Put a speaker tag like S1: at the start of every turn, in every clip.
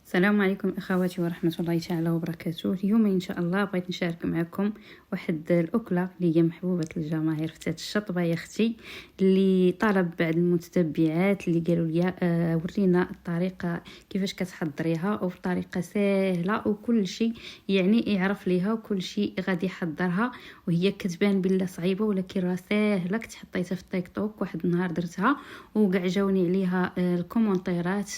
S1: السلام عليكم اخواتي ورحمه الله تعالى وبركاته. اليوم ان شاء الله بغيت نشارك معكم واحد الاكله اللي هي محبوبه الجماهير، فتات الشطبه يا اختي، اللي طلب بعض المتتبعات اللي قالوا لي ورينا الطريقه كيفاش كتحضريها، او بطريقه سهله وكل شيء يعني يعرف ليها وكل شيء غادي يحضرها، وهي كتبان بلا صعيبه ولكن راه ساهله. كنت حطيتها في التيك توك واحد النهار درتها وكاع جاوني عليها الكومونتيرات،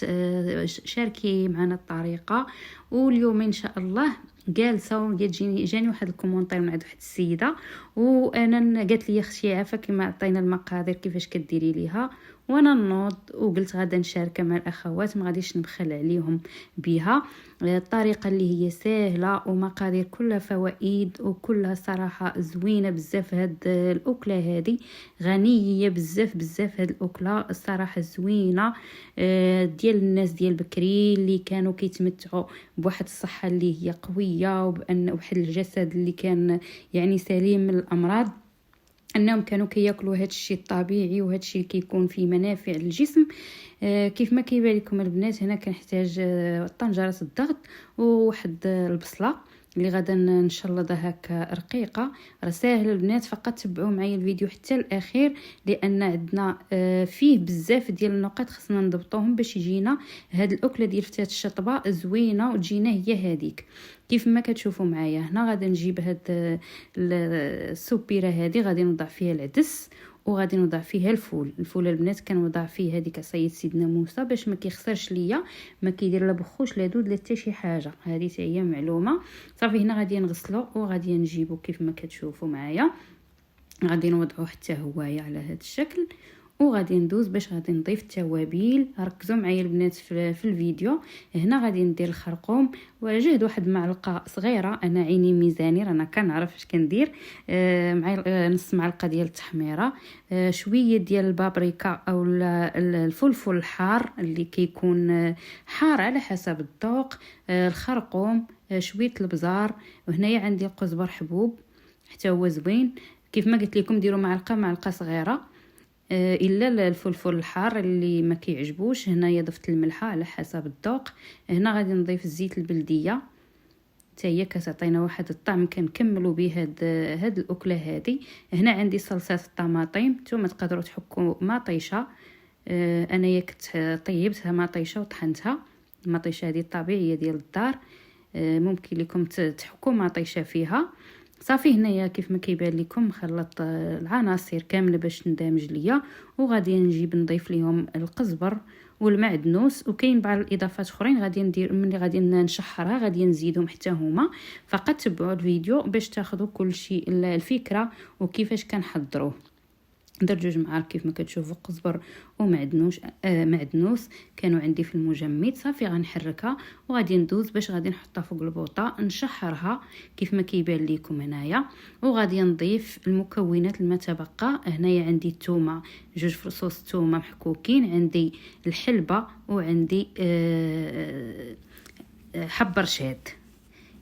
S1: شاركي معنا الطريقه. واليوم ان شاء الله جالسه جاني واحد الكومونتير من عند واحد السيده، وانا قالت لي اختي عافا كما عطينا المقادير كيفاش كديري ليها، وانا نوض وقلت غادا نشاركها مع الاخوات، ما غاديش نبخل عليهم بها. الطريقه اللي هي سهله ومقادير كلها فوائد وكلها صراحه زوينه بزاف. هاد الاكله هذه غنيه بزاف بزاف، هاد الاكله الصراحه زوينه، ديال الناس ديال بكري اللي كانوا كيتمتعوا بواحد الصحه اللي هي قويه، وبان واحد الجسد اللي كان يعني سليم من الامراض، انهم كانوا كياكلوا هذا الشيء الطبيعي وهذا الشيء كيكون فيه منافع للجسم. كيف ما كيبان لكم البنات، هنا كنحتاج طنجره الضغط وواحد البصله اللي غادا نشلضها هكا رقيقه. راه ساهل البنات، فقط تبعوا معايا الفيديو حتى الاخير، لان عندنا فيه بزاف ديال النقاط خصنا نضبطوهم باش يجينا هاد الاكله ديال فتات الشطبه زوينه وتجينا هي هذيك. كيف ما كتشوفوا معايا هنا غادا نجيب هاد السوبيره هذه، غادي نوضع فيها العدس وغادي نوضع فيها الفول البنات كنوضع فيه هذيك عصايه سيدنا موسى باش ما كيخسرش ليا، ما كيدير لا بخوش لا دود لا حتى شي حاجه، هذه حتى هي معلومه. صافي هنا غادي نغسلو وغادي نجيبو كيف ما كتشوفوا معايا، غادي نوضعو حتى هوايه على هذا الشكل، وغادي ندوز باش غادي نضيف التوابل. ركزوا معايا البنات في الفيديو. هنا غادي ندير الخرقوم وجهد واحد معلقه صغيره، انا عيني ميزاني رانا كنعرف اش كندير، معايا نص معلقه ديال التحميره، شويه ديال البابريكا او الفلفل الحار اللي كيكون حار على حسب الذوق، الخرقوم، شويه البزار، وهنايا عندي القزبر حبوب حتى هو زوين. كيف ما قلت لكم ديروا معلقه صغيره، الا الفلفل الحار اللي ما كيعجبوش. هنايا ضفت الملحه على حسب الذوق. هنا غادي نضيف الزيت البلديه حتى هي كتعطينا واحد الطعم كنكملوا به هاد الاكله هذه. هنا عندي صلصه الطماطم، نتوما تقدروا تحكوا مطيشه، انايا كنت طيبتها مطيشه وطحنتها. المطيشه هذه الطبيعيه ديال الدار، ممكن لكم تحكوا مطيشه فيها. صافي هنايا كيف ما كيبان لكم خلط العناصر كامله باش تندمج ليا، وغادي نجيب نضيف ليهم القزبر والمعدنوس، وكاين بعض الاضافات اخرين غادي ندير ملي غادي نشحرها غادي نزيدهم حتى هما. فقط تبعوا الفيديو باش تاخذوا كل شيء الفكره وكيفاش كنحضروه. درت 2 معالق كيف ما كتشوفوا قزبر معدنوس كانوا عندي في المجمد. صافي غنحركها وغادي ندوز باش غادي نحطها فوق البوطه نشحرها كيف ما كيبان لكم هنايا، وغادي نضيف المكونات الما تبقى. هنايا عندي الثومه 2 فصوص ثومه محكوكين، عندي الحلبه، وعندي حب رشاد،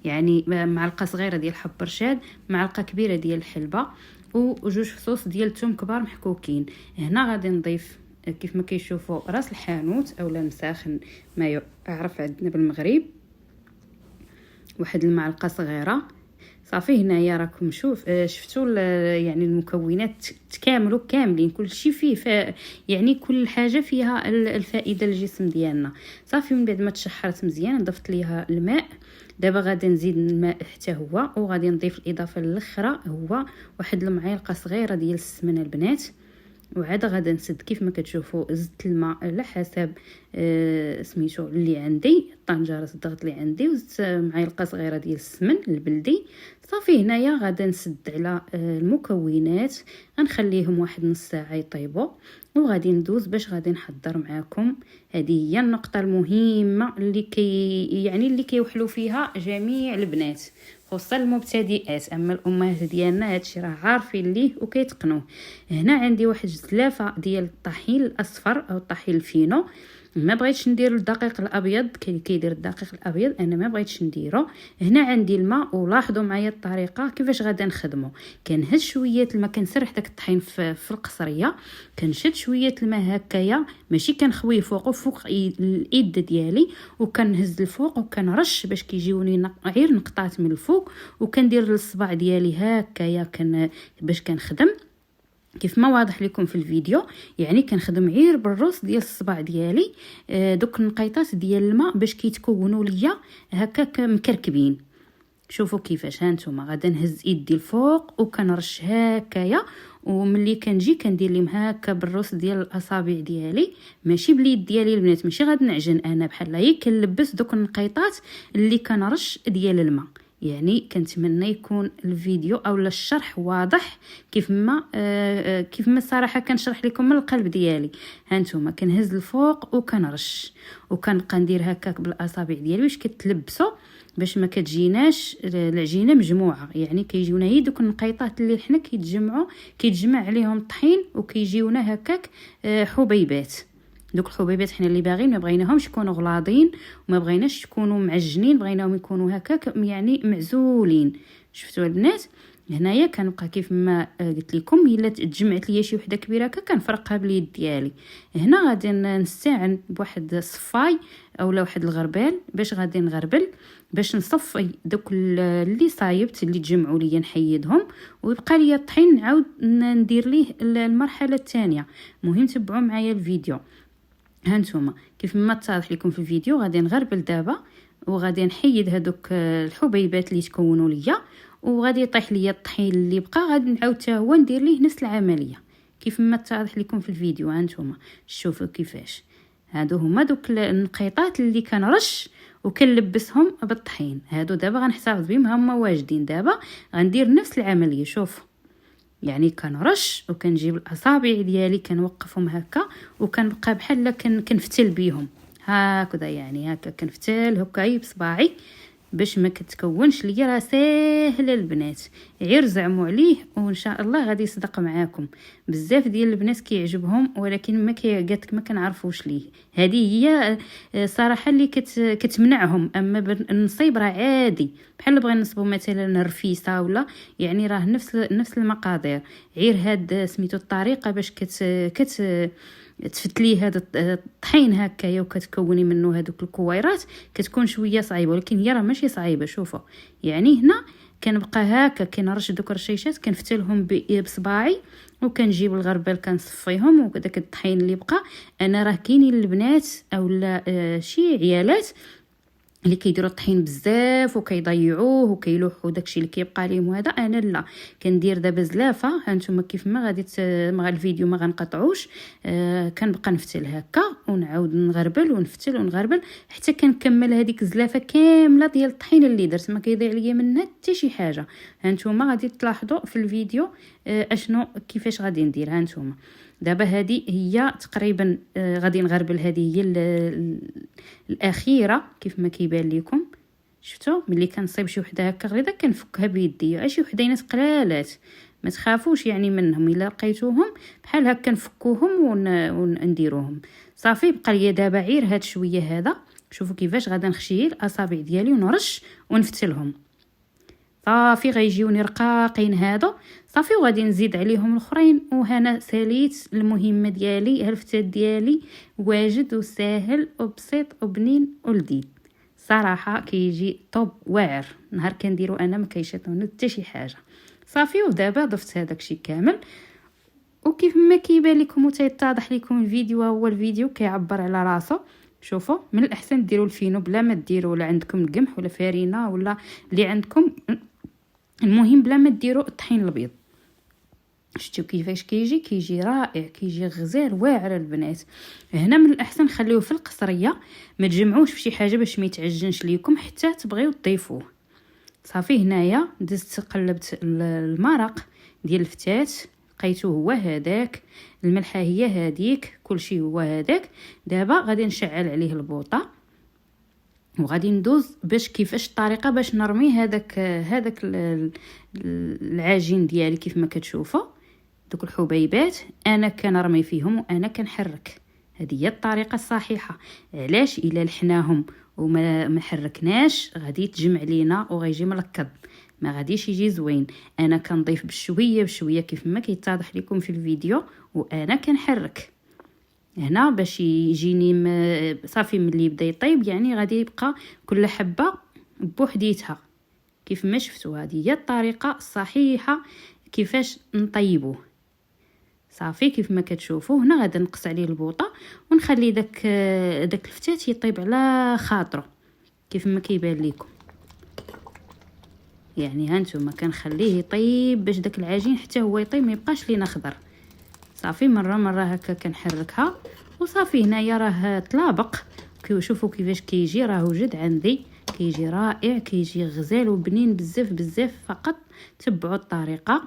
S1: يعني معلقه صغيره ديال حب رشاد، معلقه كبيره ديال الحلبه، و2 فصوص ديال الثوم كبار محكوكين. هنا غادي نضيف كيف ما كيشوفوا راس الحانوت اولا المساخن ما يعرف عندنا بالمغرب، واحد المعلقه صغيره. صافي هنايا راكم شفتوا يعني المكونات تكاملوا كاملين، كل شيء فيه يعني كل حاجه فيها الفائده للجسم ديالنا. صافي من بعد ما تشحرت مزيان ضفت ليها الماء. دابا غادي نزيد الماء حتى هو، وغادي نضيف الاضافه الاخرى هو واحد المعلقه صغيره ديال السمنه البنات، وعاد غادا نسد كيف ما كتشوفوا زدت الماء على حسب سميتو اللي عندي، طنجره الضغط اللي عندي، وزدت معلقه صغيره ديال السمن البلدي. صافي هنايا غادا نسد على المكونات، غنخليهم واحد نص ساعه يطيبوا، وغادي ندوز باش غادي نحضر معاكم. هذه هي النقطه المهمه اللي اللي كيوحلوا فيها جميع البنات خصوصا المبتدئات، اما الامهات ديالنا هادشي راه عارفين ليه وكيتقنوه. هنا عندي واحد 3 ديال الطحين الاصفر او الطحين الفينو، ما بغيتش ندير الدقيق الابيض كيدير الدقيق الابيض، انا ما بغيتش نديره. هنا عندي الماء، ولاحظوا معايا الطريقه كيفاش غادا نخدمه. كنهز شويه الماء، كنسرح داك الطحين في القصريه، كنشد شويه الماء هكايا، ماشي كنخويه فوق الايد ديالي، وكنهز الفوق وكنرش باش كيجيوني غير نقطات من الفوق، وكندير الصباع ديالي هكايا باش كنخدم كيف ما واضح لكم في الفيديو. يعني كنخدم غير بالروس ديال الصباع ديالي دوك النقيطات ديال الماء باش كيتكونوا ليا هكاك مكركبين. شوفوا كيفاش هانتوما غادا نهز يدي الفوق وكنرش هكايا، وملي كنجي كندير لهم هكا بالروس ديال الاصابع ديالي، ماشي باليد ديالي البنات، ماشي غادي نعجن انا بحال هي، كنلبس دوك النقيطات اللي كنرش ديال الماء. يعني كنتمنى يكون الفيديو او الشرح واضح كيف ما الصراحه كنشرح لكم من القلب ديالي. هانتوما كنهز الفوق وكنرش، وكنبقى ندير هكاك بالاصابع ديالي باش كتلبسوا، باش ما كتجيناش العجينه مجموعه. يعني كيجيونا هي دوك النقيطات اللي حنا كيتجمع عليهم الطحين وكيجيونا هكاك حبيبات. دوك الحبيبات حنا اللي باغيين ما بغيناهمش يكونوا غلاضين، وما بغيناش يكونوا معجنين، بغيناهم يكونوا هكاك يعني معزولين. شفتوا البنات؟ هنايا كنبقى كيف ما قلت لكم، الا تجمعت ليا شي وحده كبيره هكا كنفرقها باليد ديالي. هنا غادي نستعن بواحد الصفاي اولا واحد الغربال باش غادي نغربل، باش نصفي دوك اللي صايبت اللي تجمعوا ليا نحيدهم، ويبقى ليا الطحين نعاود ندير ليه المرحله الثانيه. مهم تبعوا معايا الفيديو. هانتوما كيف ما اتضح لكم في الفيديو غادي نغربل دابا، وغادي نحيد هذوك الحبيبات اللي تكونوا ليا، وغادي يطيح ليا الطحين اللي بقى، غادي نعاود حتى هو ندير ليه نفس العمليه كيف ما اتضح لكم في الفيديو. هانتوما شوفوا كيفاش هادو هما دوك النقيطات اللي كنرش وكنلبسهم بالطحين. هادو دابا غنحتفظ بهم هما واجدين. دابا غندير نفس العمليه. شوفوا يعني كنرش وكنجيب الاصابع ديالي كنوقفهم هكا، وكنبقى بحال كنفتل بيهم هكذا. يعني هكا كنفتل هكا بصباعي باش ما كتكونش ليا. راه ساهله البنات، غير زعموا عليه وان شاء الله غادي يصدق معاكم. بزاف ديال البنات كيعجبهم، ولكن ما كنعرفوش ليه. هذه هي صراحه اللي كتمنعهم. اما النصيب راه عادي، بحال بغينا نصبوا مثلا الرفيسه ولا، يعني راه نفس المقادير، غير هاد سميتو الطريقه باش تفتلي هذا الطحين هكايا وكتكوني منه هذوك الكويرات، كتكون شويه صعيبه، ولكن هي راه ماشي صعيبه. شوفوا يعني هنا كنبقى هكا كنرش دوك الرشيشات كنفتلهم بصباعي، وكنجيب الغربال كنصفيهم، وداك الطحين اللي بقى. انا راه كاينين البنات اولا شي عيالات اللي كيديروا الطحين بزاف وكيضيعوه وكيلوحوا داكشي اللي كيبقى لهم، وهذا انا لا، كندير دابا زلافه. هانتوما كيف ما غادي مع الفيديو ما غنقطعوش، كنبقى نفتل هكا ونعاود نغربل ونفتل ونغربل حتى كنكمل هذيك الزلافه كامله ديال الطحين اللي درت، ما كيضيع ليا منها حتى شي حاجه. هانتوما غادي تلاحظوا في الفيديو اشنو كيفاش غادي ندير. هانتوما دابا هذه هي تقريبا غادي نغربل، هذه هي الاخيره كيف ما كيبان لكم. شفتوا ملي كنصيب شي وحده هكا غليظه كنفكها بيدي، شي وحدينات قلالات ما تخافوش يعني منهم، الا لقيتوهم بحال هكا نفكوهم ونديروهم صافي. بقى لي دابا غير هاد شويه هذا. شوفوا كيفاش غادا نخشي الاصابع ديالي ونرش ونفتلهم صافي، غيجيوني رقاقين هادو صافي، وغادي نزيد عليهم الاخرين وهنا ساليت المهمه ديالي. الفتات ديالي واجد وساهل وبسيط وبنين ولذيذ صراحه، كيجي طوب واعر. نهار كنديرو انا ما كيشطوني حتى شي حاجه صافي. ودابا ضفت هذاك الشيء كامل، وكيف ما كيبان لكم وتيتضح لكم الفيديو، هو الفيديو كيعبر على راسو. شوفوا من الاحسن ديروا الفينو بلا ما ديروا ولا عندكم القمح ولا فرينه ولا اللي عندكم، المهم بلا ما ديروا الطحين الابيض. شفتوا كيفاش كيجي رائع، كيجي غزال واعر البنات. هنا من الاحسن خليوه في القصريه، ما تجمعوش في شي حاجه باش ما يتعجنش ليكم حتى تبغيو تضيفوه صافي. هنايا دزت قلبت المرق ديال الفتات، لقيتو هو هذاك، الملحه هي هذيك، كلشي هو هذاك. دابا غادي نشعل عليه البوطه وغادي ندوز باش كيفاش الطريقه باش نرمي هذاك العجين ديالي. كيف ما كتشوفوا دوك الحبيبات انا كنرمي فيهم وانا كنحرك هذه هي الطريقه الصحيحه. علاش؟ الا لحناهم وما حركناش غادي تجمع لينا وغيجي ملكض، ما غاديش يجي زوين. انا كنضيف بشويه بشويه كيف ما كيتضح لكم في الفيديو، وانا كنحرك هنا باش يجيني صافي. ملي يبدا يطيب يعني غادي يبقى كل حبه بوحديتها كيف ما شفتوا. هذه هي الطريقه الصحيحه كيفاش نطيبوه. صافي كيف ما كتشوفوا هنا غادي نقص عليه البوطه ونخلي داك الفتات يطيب على خاطره كيف ما كيبان لكم. يعني هانتوما كنخليه يطيب باش داك العجين حتى هو يطيب ما يبقاش لينا خضر. صافي مره هكا كنحركها وصافي. هنايا راه طلابق، شوفوا كيفاش كيجي، راه وجد عندي كيجي رائع، كيجي غزال وبنين بزاف. فقط تبعوا الطريقه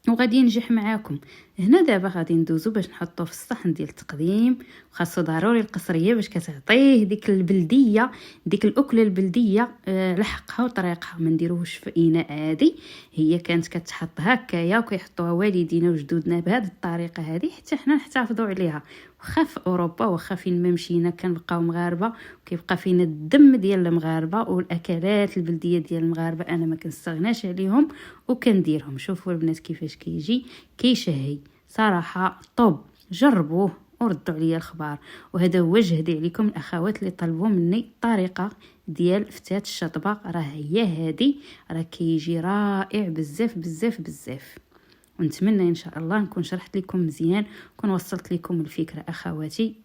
S1: وغادي ينجح معاكم. هنا دابا غادي ندوزو باش نحطوه في الصحن ديال التقديم. خاصو ضروري القصريه باش كتعطيه ديك البلديه، ديك الاكله البلديه لحقها وطريقها. ما نديروهش في اناء عادي، هي كانت كتحط هكايا وكيحطوها والدينا وجدودنا بهذه الطريقه هذه حتى حنا نحتفظوا عليها. وخا في اوروبا وخا فين ما مشينا كنلقاو مغاربه وكيبقى فينا الدم ديال المغاربه والاكلات البلديه ديال المغاربه. انا ما كنستغناش عليهم وكنديرهم. شوفوا البنات كيفاش كيجي كيشهي صراحه. طب جربوه وردوا عليا الخبار. وهذا هو جهدي عليكم الاخوات اللي طلبوا مني الطريقه ديال فتات الشطبه. راه هي هذه، راه كيجي رائع بزاف. ونتمنى ان شاء الله نكون شرحت لكم مزيان، نكون وصلت لكم الفكره اخواتي.